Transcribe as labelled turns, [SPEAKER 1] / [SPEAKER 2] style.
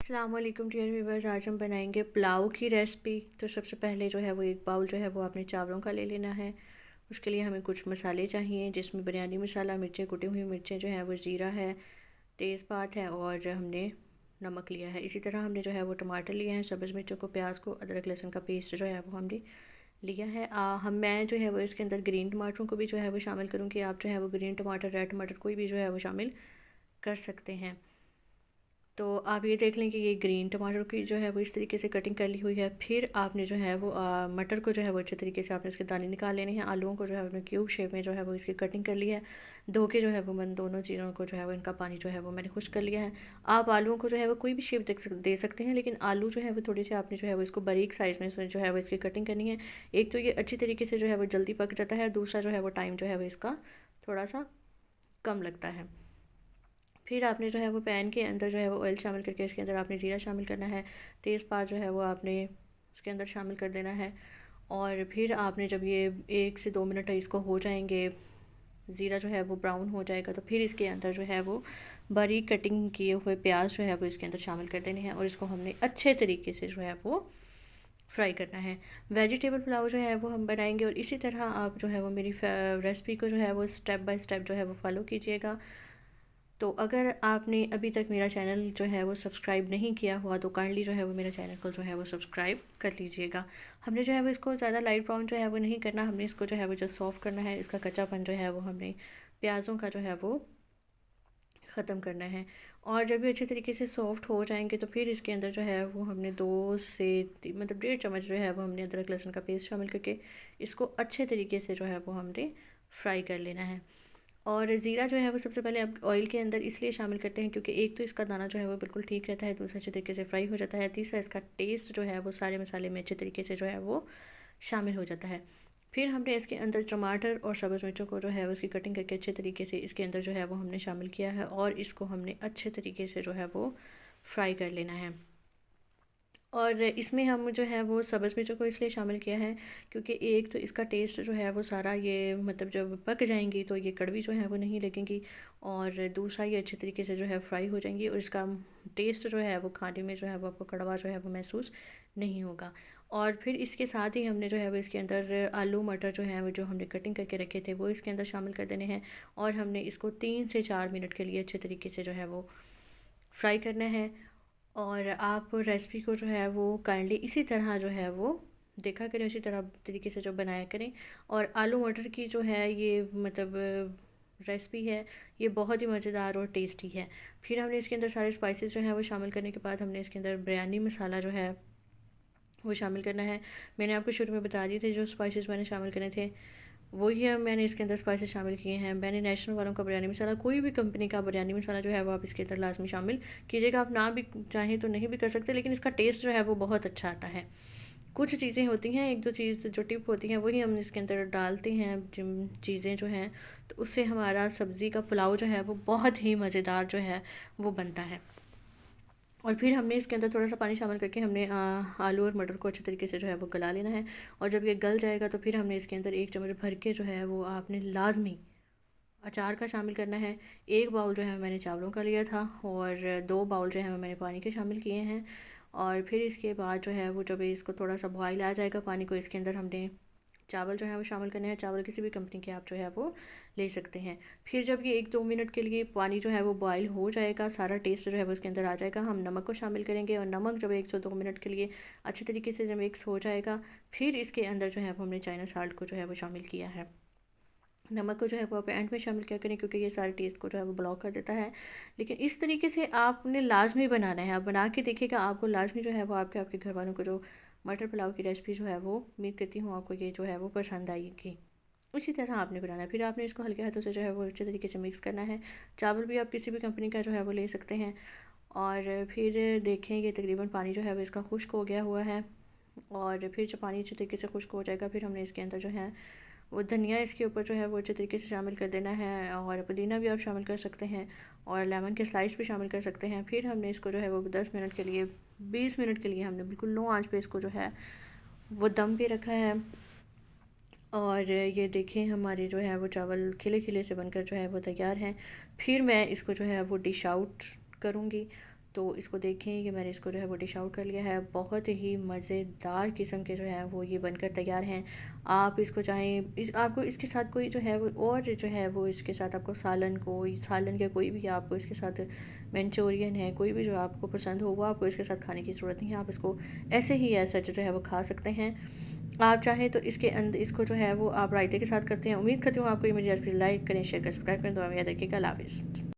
[SPEAKER 1] अस्सलाम वालेकुम dear viewers. आज हम बनाएंगे पुलाव की रेसिपी। तो सबसे पहले जो है वो एक बाउल जो है वो आपने चावलों का ले लेना है। उसके लिए हमें कुछ मसाले चाहिए, जिसमें बिरयानी मसाला, मिर्चें, कुटी हुई मिर्चें जो है वो, ज़ीरा है, तेज़पात है और हमने नमक लिया है। इसी तरह हमने जो है वो टमाटर लिए हैं, सब्ज़ मिर्चों को, प्याज को, अदरक लहसुन का पेस्ट जो है वो हमने लिया है। मैं जो है वो इसके अंदर ग्रीन टमाटरों को भी जो है वो शामिल करूँगी। आप जो है वो ग्रीन टमाटर, रेड टमाटर कोई भी जो है वो शामिल कर सकते हैं। तो आप ये देख लें कि ये ग्रीन टमाटर की जो है वो इस तरीके से कटिंग कर ली हुई है। फिर आपने जो है वो मटर को जो है वो अच्छे तरीके से आपने इसके दाने निकाल लेने हैं। आलूओं को जो है आपने क्यूब शेप में जो है वो इसकी कटिंग कर ली है। धो के जो है वो मैंने दोनों चीज़ों को जो है वो, इनका पानी जो है वो मैंने खुश कर लिया है। आप आलूओं को जो है वो कोई भी शेप दे सकते हैं, लेकिन आलू जो है वो थोड़े से आपने जो है वो इसको बारीक साइज़ में जो है वो इसकी कटिंग करनी है। एक तो ये अच्छी तरीके से जो है वो जल्दी पक जाता है, दूसरा जो है वो टाइम जो है वो इसका थोड़ा सा कम लगता है। फिर आपने जो है वो पैन के अंदर जो है वो ऑयल शामिल करके इसके अंदर आपने ज़ीरा शामिल करना है। तेज़पात जो है वो आपने उसके अंदर शामिल कर देना है। और फिर आपने जब ये 1 से 2 मिनट इसको हो जाएंगे, ज़ीरा जो है वो ब्राउन हो जाएगा, तो फिर इसके अंदर जो है वो बारीक कटिंग किए हुए प्याज जो है वो इसके अंदर शामिल कर देने हैं और इसको हमने अच्छे तरीके से जो है वो फ्राई करना है। वेजिटेबल पुलाव जो है वो हम बनाएंगे, और इसी तरह आप जो है वो मेरी रेसिपी को जो है वो स्टेप बाय स्टेप जो है वो फॉलो कीजिएगा। तो अगर आपने अभी तक मेरा चैनल जो है वो सब्सक्राइब नहीं किया हुआ, तो काइंडली जो है वो मेरे चैनल को जो है वो सब्सक्राइब कर लीजिएगा। हमने जो है वो इसको ज़्यादा लाइट ब्राउन जो है वो नहीं करना, हमने इसको जो है वो जस्ट सॉफ्ट करना है। इसका कच्चापन जो है वो हमने प्याज़ों का जो है वो ख़त्म करना है। और जब ये अच्छे तरीके से सॉफ्ट हो जाएंगे, तो फिर इसके अंदर जो है वो हमने 1.5 चम्मच जो है वो हमने अदरक लहसुन का पेस्ट शामिल करके इसको अच्छे तरीके से जो है वो हमने फ्राई कर लेना है। और ज़ीरा जो है वो सबसे पहले आप ऑयल के अंदर इसलिए शामिल करते हैं क्योंकि एक तो इसका दाना जो है वो बिल्कुल ठीक रहता है, दूसरा अच्छे तरीके से फ्राई हो जाता है, तीसरा इसका टेस्ट जो है वो सारे मसाले में अच्छे तरीके से जो है वो शामिल हो जाता है। फिर हमने इसके अंदर टमाटर और सब्ज़ मिर्चों को जो है उसकी कटिंग करके अच्छे तरीके से इसके अंदर जो है वो हमने शामिल किया है, और इसको हमने अच्छे तरीके से जो है वो फ्राई कर लेना है। और इसमें हम जो है वो सब्ज़ मिर्चों को इसलिए शामिल किया है क्योंकि एक तो इसका टेस्ट जो है वो सारा, ये मतलब जब पक जाएंगी तो ये कड़वी जो है वो नहीं लगेंगी, और दूसरा ये अच्छे तरीके से जो है फ्राई हो जाएंगी और इसका टेस्ट जो है वो खाने में जो है वो आपको कड़वा जो है वो महसूस नहीं होगा। और फिर इसके साथ ही हमने जो है वो इसके अंदर आलू मटर जो है वो, जो हमने कटिंग करके रखे थे, वो इसके अंदर शामिल कर देने हैं। और हमने इसको 3 से 4 मिनट के लिए अच्छे तरीके से जो है वो फ्राई करना है। और आप रेसिपी को जो है वो काइंडली इसी तरह जो है वो देखा करें, उसी तरह तरीके से जो बनाया करें। और आलू मटर की जो है ये मतलब रेसिपी है, ये बहुत ही मज़ेदार और टेस्टी है। फिर हमने इसके अंदर सारे स्पाइसेस जो हैं वो शामिल करने के बाद हमने इसके अंदर बिरयानी मसाला जो है वो शामिल करना है। मैंने आपको शुरू में बता दिए थे जो स्पाइसेस मैंने शामिल करने थे, वही है मैंने इसके अंदर स्पाइसेस शामिल किए हैं। मैंने नेशनल वालों का बिरयानी मसाला, कोई भी कंपनी का बिरयानी मसाला जो है वो आप इसके अंदर लाजमी शामिल कीजिएगा। आप ना भी चाहें तो नहीं भी कर सकते, लेकिन इसका टेस्ट जो है वो बहुत अच्छा आता है। कुछ चीज़ें होती हैं, एक दो चीज़ जो टिप होती हैं वही हम इसके अंदर डालते हैं, जिन चीज़ें जो हैं, तो उससे हमारा सब्ज़ी का पुलाव जो है वो बहुत ही मज़ेदार जो है वो बनता है। और फिर हमने इसके अंदर थोड़ा सा पानी शामिल करके हमने आलू और मटर को अच्छे तरीके से जो है वो गला लेना है। और जब ये गल जाएगा तो फिर हमने इसके अंदर 1 चम्मच भर के जो है वो आपने लाजमी अचार का शामिल करना है। एक बाउल जो है मैंने चावलों का लिया था, और 2 बाउल जो है मैंने पानी के शामिल किए हैं। और फिर इसके बाद जो है वो, जब इसको थोड़ा सा बॉयल आ जाएगा पानी को, इसके अंदर हमने चावल जो है वो शामिल करने हैं। चावल किसी भी कंपनी के आप जो है वो ले सकते हैं। फिर जब ये 1-2 मिनट के लिए पानी जो है वो बॉयल हो जाएगा, सारा टेस्ट जो है वो उसके अंदर आ जाएगा, हम नमक को शामिल करेंगे। और नमक जब 1 से 2 मिनट के लिए अच्छे तरीके से जब मिक्स हो जाएगा, फिर इसके अंदर जो है वो हमने चाइना साल्ट को जो है वो शामिल किया है। नमक को जो है वो आप एंड में शामिल क्या करें, क्योंकि ये सारे टेस्ट को जो है वो ब्लॉक कर देता है। लेकिन इस तरीके से आपने लाजमी बनाना है, आप बना के देखिएगा, आपको लाजमी जो है वो आपके आपके घर वालों को जो मटर पुलाव की रेसिपी जो है वो, उम्मीद करती हूँ आपको ये जो है वो पसंद आएगी। इसी तरह आपने बनाना है। फिर आपने इसको हल्के हाथों से जो है वो अच्छे तरीके से मिक्स करना है। चावल भी आप किसी भी कंपनी का जो है वो ले सकते हैं। और फिर देखें ये तकरीबन पानी जो है वो इसका खुश्क हो गया हुआ है। और फिर जब पानी अच्छे तरीके से खुश्क हो जाएगा, फिर हमने इसके अंदर जो है वो धनिया इसके ऊपर जो है वो अच्छे तरीके से शामिल कर देना है। और पुदीना भी आप शामिल कर सकते हैं, और लेमन के स्लाइस भी शामिल कर सकते हैं। फिर हमने इसको जो है वो 10 मिनट के लिए, 20 मिनट के लिए हमने बिल्कुल लो आंच पे इसको जो है वो दम पे रखा है। और ये देखें हमारे जो है वो चावल खिले खिले से बनकर जो है वो तैयार हैं। फिर मैं इसको जो है वो डिश आउट करूँगी। तो इसको देखें कि मैंने इसको जो है वो डिश आउट कर लिया है। बहुत ही मज़ेदार किस्म के जो है वो ये बनकर तैयार हैं। आप इसको चाहें आपको इसके साथ कोई जो है वो और जो है वो इसके साथ आपको सालन के कोई भी आपको इसके साथ मंचूरियन है, कोई भी जो आपको पसंद हो वो आपको इसके साथ खाने की ज़रूरत नहीं है। आप इसको ऐसे ही ऐसा जो है वो खा सकते हैं। आप चाहें तो इसके अंदर इसको जो है वो आप रायते के साथ करते हैं। उम्मीद करती हूँ आपको ये मेरी रेसिपी लाइक करें, शेयर करें, सब्सक्राइब करें। दुआ में याद रखिएगा। अल्लाह हाफ़िज़।